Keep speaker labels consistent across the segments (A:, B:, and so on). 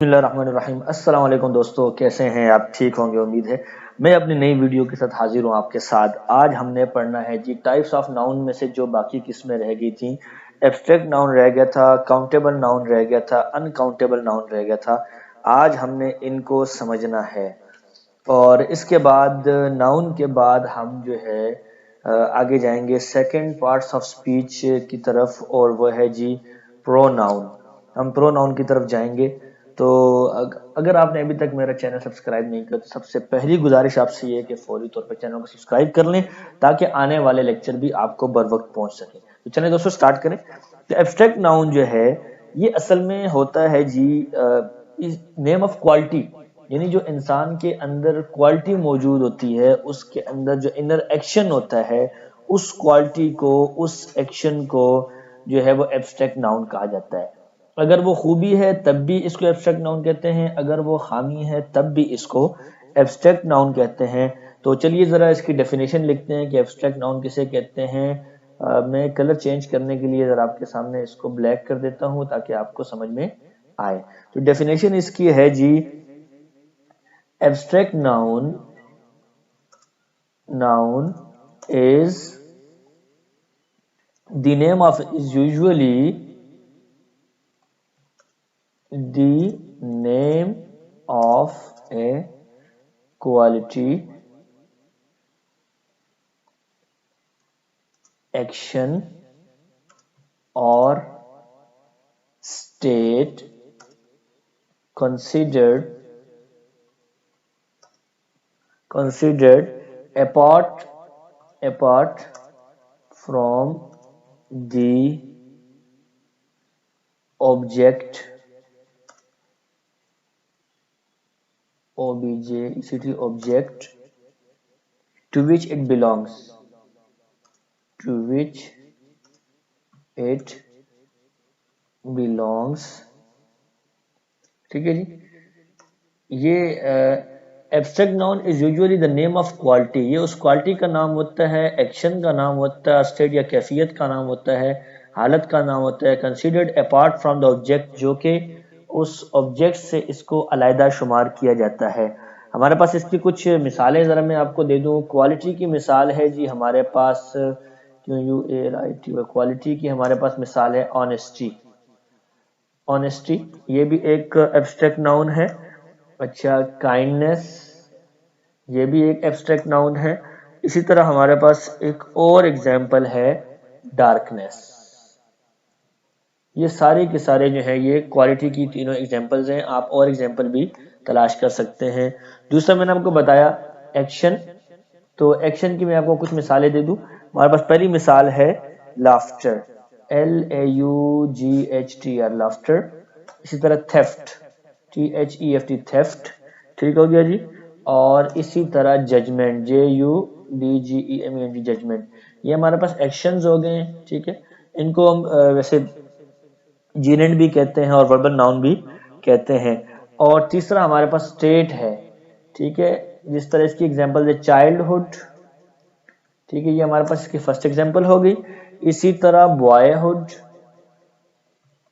A: बिस्मिल्लाहिर्रहमानिर्रहीम। अस्सलाम वालेकुम दोस्तों, कैसे हैं आप? ठीक होंगे उम्मीद है। मैं अपनी नई वीडियो के साथ हाजिर हूँ आपके साथ। आज हमने पढ़ना है जी टाइप्स ऑफ नाउन में से जो बाकी किस्में रह गई थी। एब्स्ट्रैक्ट नाउन रह गया था, काउंटेबल नाउन रह गया था, अनकाउंटेबल नाउन रह गया था। आज हमने इनको समझना है और इसके बाद नाउन के बाद हम जो है आगे जाएंगे सेकंड पार्ट्स ऑफ स्पीच की तरफ, और वो है जी प्रोनाउन। हम प्रोनाउन की तरफ जाएंगे। तो अगर आपने अभी तक मेरा चैनल सब्सक्राइब नहीं किया तो सबसे पहली गुजारिश आपसे ये है कि फौरी तौर पर चैनल को सब्सक्राइब कर लें ताकि आने वाले लेक्चर भी आपको बर वक्त पहुंच सके। तो चलिए दोस्तों स्टार्ट करें। तो एब्स्ट्रैक्ट नाउन जो है ये असल में होता है जी नेम ऑफ क्वालिटी, यानी जो इंसान के अंदर क्वालिटी मौजूद होती है उसके अंदर जो इनर एक्शन होता है उस क्वालिटी को, उस एक्शन को जो है वो एब्स्ट्रैक्ट नाउन कहा जाता है। अगर वो खूबी है तब भी इसको एब्स्ट्रैक्ट नाउन कहते हैं, अगर वो खामी है तब भी इसको एब्स्ट्रैक्ट नाउन कहते हैं। तो चलिए जरा इसकी डेफिनेशन लिखते हैं कि एब्स्ट्रैक्ट नाउन किसे कहते हैं। मैं कलर चेंज करने के लिए जरा आपके सामने इसको ब्लैक कर देता हूं ताकि आपको समझ में आए। तो डेफिनेशन इसकी है जी abstract noun is the name of is usually the name of a quality, action or state considered apart from the object object to which it belongs, to which it belongs। ठीक है जी। ये abstract noun is usually the name of quality, ये उस quality का नाम होता है, action का नाम होता है, स्टेट या कैफियत का नाम होता है, हालत का नाम होता है। Considered apart from the object, जो कि उस ऑब्जेक्ट से इसको अलहदा शुमार किया जाता है। हमारे पास इसकी कुछ मिसालें ज़रा मैं आपको दे दूं। क्वालिटी की मिसाल है जी हमारे पास क्वालिटी की हमारे पास मिसाल है ऑनेस्टी। ऑनेस्टी ये भी एक एब्स्ट्रैक्ट नाउन है। अच्छा, काइंडनेस ये भी एक एब्स्ट्रैक्ट नाउन है। इसी तरह हमारे पास एक और एग्जाम्पल है डार्कनेस। ये सारे के सारे जो है ये क्वालिटी की तीनों एग्जाम्पल्स हैं। आप और एग्जाम्पल भी तलाश कर सकते हैं। दूसरा मैंने आपको बताया एक्शन, तो एक्शन की मैं आपको कुछ मिसालें दे दूं। हमारे पास पहली मिसाल है लाफ्टर, LAUGHTR लाफ्टर। इसी तरह थेफ्ट, THEFT थेफ्ट, ठीक हो गया जी। और इसी तरह जजमेंट, JUDGEMENT जजमेंट। ये हमारे पास एक्शंस हो गए, ठीक है। इनको हम वैसे जीरेंट भी कहते हैं और वर्बल नाउन भी कहते हैं। और तीसरा हमारे पास स्टेट है, ठीक है। जिस तरह इसकी एग्जांपल है चाइल्डहुड, ठीक है, ये हमारे पास इसकी फर्स्ट एग्जांपल हो गई। इसी तरह बॉयहुड,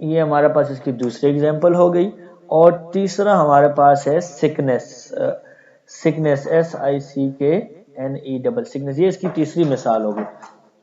A: ये हमारे पास इसकी दूसरी एग्जांपल हो गई। और तीसरा हमारे पास है सिकनेस, सिकनेस SICKNE सिकनेस, ये इसकी तीसरी मिसाल होगी।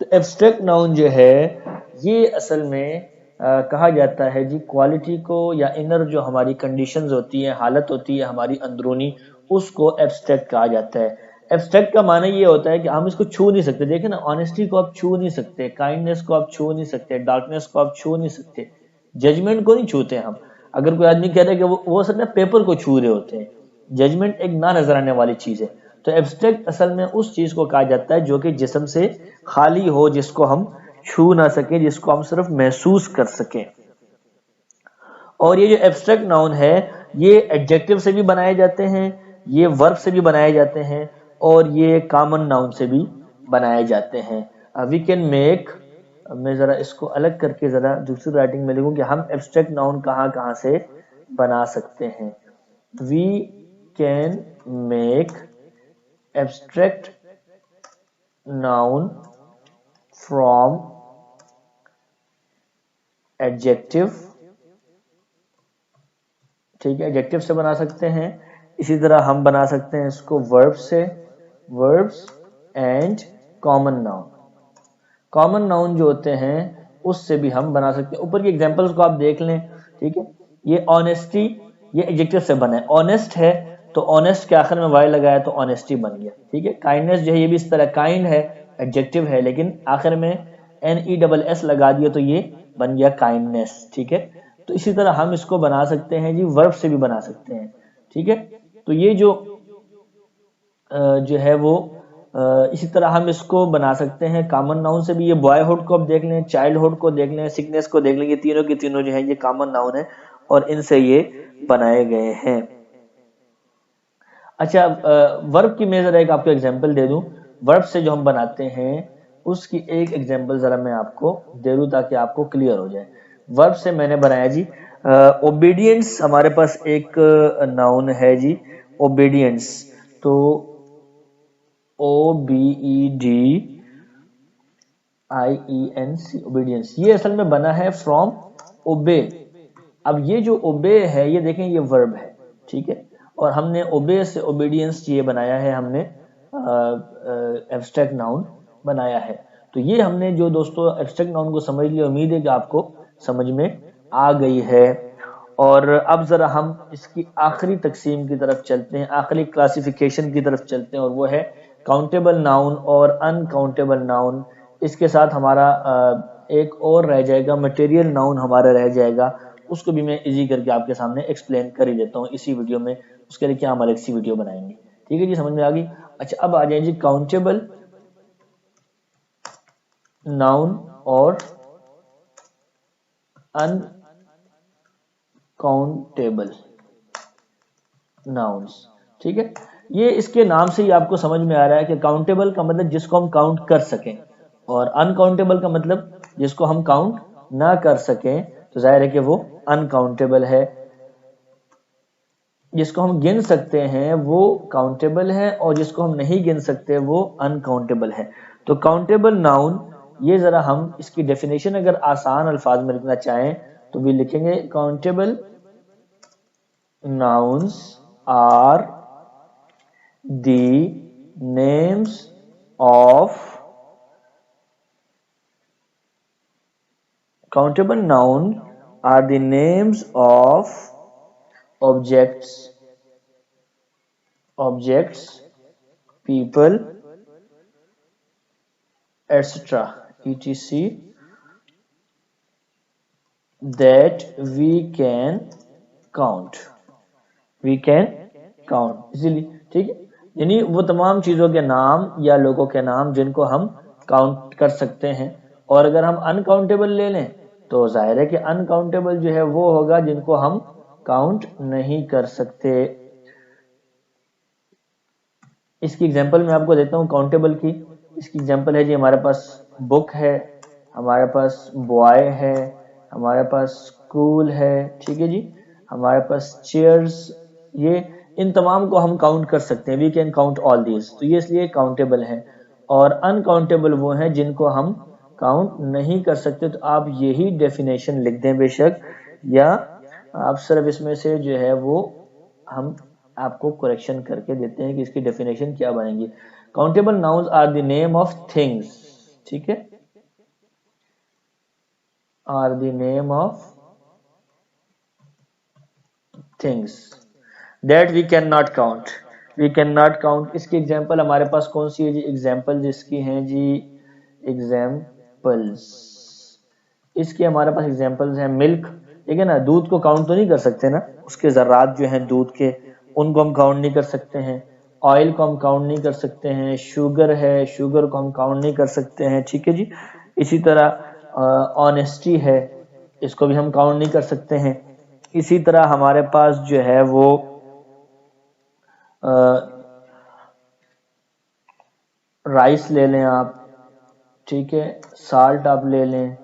A: तो एब्स्ट्रैक्ट नाउन जो है ये असल में कहा जाता है जी क्वालिटी को, या इनर जो हमारी कंडीशंस होती है, हालत होती है हमारी अंदरूनी, उसको एब्स्ट्रैक्ट कहा जाता है। एब्स्ट्रैक्ट का माना ये होता है कि हम इसको छू नहीं सकते। देखिए ना, ऑनेस्टी को आप छू नहीं सकते, काइंडनेस को आप छू नहीं सकते, डार्कनेस को आप छू नहीं सकते, जजमेंट को नहीं छूते हम। अगर कोई आदमी कह रहा है कि वो असल में पेपर को छू रहे होते हैं। जजमेंट एक ना नजर आने वाली चीज है। तो एब्स्ट्रैक्ट असल में उस चीज को कहा जाता है जो कि जिस्म से खाली हो, जिसको हम छू ना सके, जिसको हम सिर्फ महसूस कर सकें। और ये जो एब्स्ट्रैक्ट नाउन है ये एडजेक्टिव से भी बनाए जाते हैं, ये वर्ब से भी बनाए जाते हैं, और ये कॉमन नाउन से भी बनाए जाते हैं। वी कैन मेक, मैं जरा इसको अलग करके जरा दूसरी राइटिंग में लिखूं कि हम एब्स्ट्रैक्ट नाउन कहां कहां से बना सकते हैं। We can make abstract noun from adjective, ठीक है, एडजेक्टिव से बना सकते हैं। इसी तरह हम बना सकते हैं इसको वर्ब से, verbs and common noun. Common noun जो होते हैं उससे भी हम बना सकते हैं। ऊपर की एग्जांपल्स को आप देख लें, ठीक है। ये ऑनेस्टी, ये एडजेक्टिव से बना है। ऑनेस्ट है तो ऑनेस्ट के आखिर में वाई लगाया तो ऑनेस्टी बन गया, ठीक है। काइंडनेस जो है ये भी इस तरह, काइंड है, एडजेक्टिव है, लेकिन आखिर में NESS लगा दिया तो ये बन गया काइंडनेस, ठीक है। तो इसी तरह हम इसको बना सकते हैं जी, वर्ब से भी बना सकते हैं, ठीक है। तो ये जो है वो इसी तरह हम इसको बना सकते हैं कॉमन नाउन से भी। ये बॉयहुड को आप देख लें, चाइल्डहुड को देख लें, सिकनेस को देख लें, ये तीनों की तीनों जो है ये कॉमन नाउन है और इनसे ये बनाए गए हैं। अच्छा, वर्ब की मैं जरा एक आपको एग्जांपल दे दूं। वर्ब से जो हम बनाते हैं उसकी एक एग्जांपल जरा मैं आपको दे दूं ताकि आपको क्लियर हो जाए। वर्ब से मैंने बनाया जी ओबीडियंस। हमारे पास एक नाउन है जी ओबीडियंस। तो OBEDIENC, ओबीडियंस, ये असल में बना है फ्रॉम ओबे। अब ये जो ओबे है ये देखें ये वर्ब है, ठीक है। और हमने ओबे से ओबीडियंस ये बनाया है, हमने एब्स्ट्रैक्ट नाउन बनाया है। तो ये हमने जो दोस्तों एब्स्ट्रैक्ट नाउन को समझ लिया, उम्मीद है कि आपको समझ में आ गई है। और अब जरा हम इसकी आखिरी तकसीम की तरफ चलते हैं, आखिरी क्लासिफिकेशन की तरफ चलते हैं, और वो है काउंटेबल नाउन और अनकाउंटेबल नाउन। इसके साथ हमारा एक और रह जाएगा मटेरियल नाउन हमारा रह जाएगा, उसको भी मैं इजी करके आपके सामने एक्सप्लेन कर ही देता हूँ इसी वीडियो में। उसके लिए क्या हम अलग सी वीडियो बनाएंगे, ठीक है जी, समझ में आ गई। अच्छा, अब आ जाए जी काउंटेबल नाउन और अनकाउंटेबल नाउन्स, ठीक है। ये इसके नाम से ही आपको समझ में आ रहा है कि काउंटेबल का मतलब जिसको हम काउंट कर सकें, और अनकाउंटेबल का मतलब जिसको हम काउंट ना कर सकें। तो जाहिर है कि वो अनकाउंटेबल है। जिसको हम गिन सकते हैं वो काउंटेबल है, और जिसको हम नहीं गिन सकते वो अनकाउंटेबल है। तो काउंटेबल नाउन, ये जरा हम इसकी डेफिनेशन अगर आसान अल्फाज में लिखना चाहें तो भी लिखेंगे, countable nouns are the names of countable noun are the names of objects, people, etc. that we can count easily, ठीक है। यानी वो तमाम चीजों के नाम या लोगों के नाम जिनको हम काउंट कर सकते हैं। और अगर हम अनकाउंटेबल ले लें तो जाहिर है कि अनकाउंटेबल जो है वो होगा जिनको हम काउंट नहीं कर सकते। इसकी एग्जांपल मैं आपको देता हूं काउंटेबल की। इसकी एग्जांपल है जी, हमारे पास बुक है, हमारे पास बॉय है, हमारे पास स्कूल है, ठीक है जी, हमारे पास चेयर्स। ये इन तमाम को हम काउंट कर सकते हैं, we can count all these. तो ये इसलिए काउंटेबल है। और अनकाउंटेबल वो हैं जिनको हम काउंट नहीं कर सकते। तो आप यही डेफिनेशन लिख दें बेशक, या आप सिर्फ इसमें से जो है वो हम आपको करेक्शन करके देते हैं कि इसकी डेफिनेशन क्या बनेगी। Countable nouns are the name of things, ठीक है, are the name of things that we can not count. इसकी एग्जांपल हमारे पास कौन सी है जी? एग्जांपल जिसकी हैं जी, एग्जांपल्स इसके हमारे पास एग्जांपल्स हैं मिल्क, ठीक है ना। दूध को काउंट तो नहीं कर सकते ना, उसके जर्रात जो हैं दूध के, उनको हम काउंट नहीं कर सकते हैं। ऑयल को हम काउंट नहीं कर सकते हैं। शुगर है, शुगर को हम काउंट नहीं कर सकते हैं, ठीक है जी। इसी तरह ऑनेस्टी है, इसको भी हम काउंट नहीं कर सकते हैं। इसी तरह हमारे पास जो है वो राइस ले लें आप, ठीक है, साल्ट आप ले लें,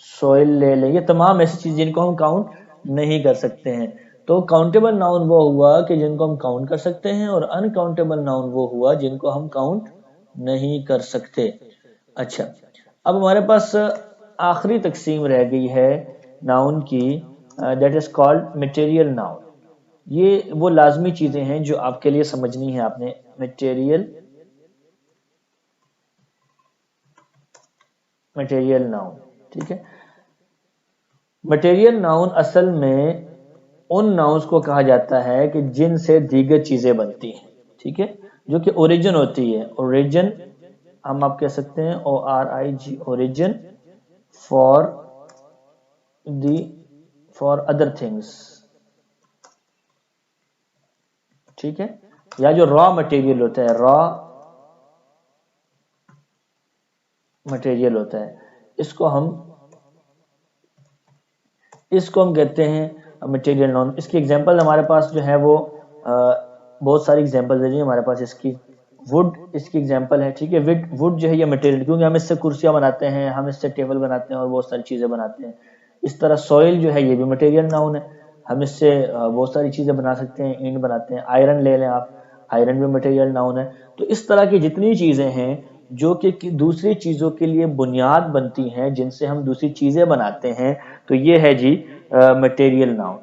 A: सोइल ले लें, ये तमाम ऐसी चीजें जिनको हम काउंट नहीं कर सकते हैं। तो काउंटेबल नाउन वो हुआ कि जिनको हम काउंट कर सकते हैं, और अनकाउंटेबल नाउन वो हुआ जिनको हम काउंट नहीं कर सकते। अच्छा, अब हमारे पास आखिरी तकसीम रह गई है नाउन की, that is called material noun. ये वो लाजमी चीजें हैं जो आपके लिए समझनी है आपने। मटेरियल नाउन, ठीक है। मटेरियल नाउन असल में उन नाउन्स को कहा जाता है कि जिनसे दीगर चीजें बनती हैं, ठीक है, जो कि ओरिजिन होती है। ओरिजिन हम आप कह सकते हैं ORIG, origin for the for other things, ठीक है। या जो रॉ मटेरियल होता है, रॉ मटेरियल होता है, इसको हम कहते हैं मटेरियल नाउन। इसकी एग्जांपल हमारे पास जो है वो बहुत सारी एग्जांपल है जी हमारे पास इसकी। वुड इसकी एग्जांपल है, ठीक है। वुड जो है ये मटेरियल, क्योंकि हम इससे कुर्सियां बनाते हैं, हम इससे टेबल बनाते हैं और बहुत सारी चीजें बनाते हैं। इस तरह सॉइल जो है ये भी मटेरियल नाउन है, हम इससे बहुत सारी चीजें बना सकते हैं, ईंट बनाते हैं। आयरन ले लें आप, आयरन भी मटेरियल नाउन है। तो इस तरह की जितनी चीजें हैं जो कि दूसरी चीजों के लिए बुनियाद बनती हैं, जिनसे हम दूसरी चीजें बनाते हैं, तो ये है जी मटेरियल नाउन।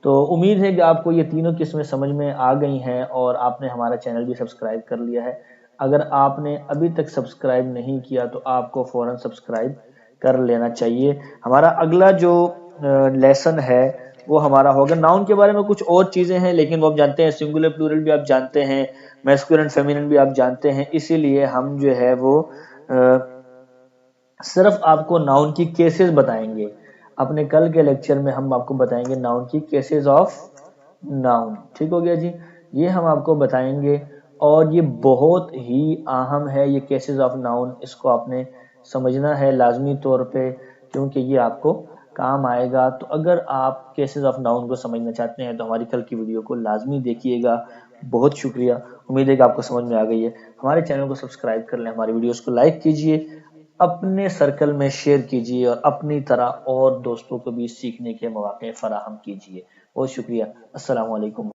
A: तो उम्मीद है कि आपको ये तीनों किस्में समझ में आ गई हैं और आपने हमारा चैनल भी सब्सक्राइब कर लिया है। अगर आपने अभी तक सब्सक्राइब नहीं किया तो आपको फौरन सब्सक्राइब कर लेना चाहिए। हमारा अगला जो लेसन है वो हमारा होगा नाउन के बारे में। कुछ और चीजें हैं लेकिन वो आप जानते हैं, सिंगुलर प्लूरल भी आप जानते हैं, मैस्कुलिन फेमिनिन भी आप जानते हैं। इसीलिए हम जो है वो सिर्फ आपको नाउन की केसेस बताएंगे। अपने कल के लेक्चर में हम आपको बताएंगे नाउन की केसेस ऑफ नाउन, ठीक हो गया जी। ये हम आपको बताएंगे और ये बहुत ही अहम है, ये केसेस ऑफ नाउन। इसको आपने समझना है लाजमी तौर पे, क्योंकि ये आपको काम आएगा। तो अगर आप केसेस ऑफ नाउन को समझना चाहते हैं तो हमारी कल की वीडियो को लाजमी देखिएगा। बहुत शुक्रिया, उम्मीद है कि आपको समझ में आ गई है। हमारे चैनल को सब्सक्राइब कर लें, हमारी वीडियोस को लाइक कीजिए, अपने सर्कल में शेयर कीजिए और अपनी तरह और दोस्तों को भी सीखने के मौके फराहम कीजिए। बहुत शुक्रिया। अस्सलाम वालेकुम।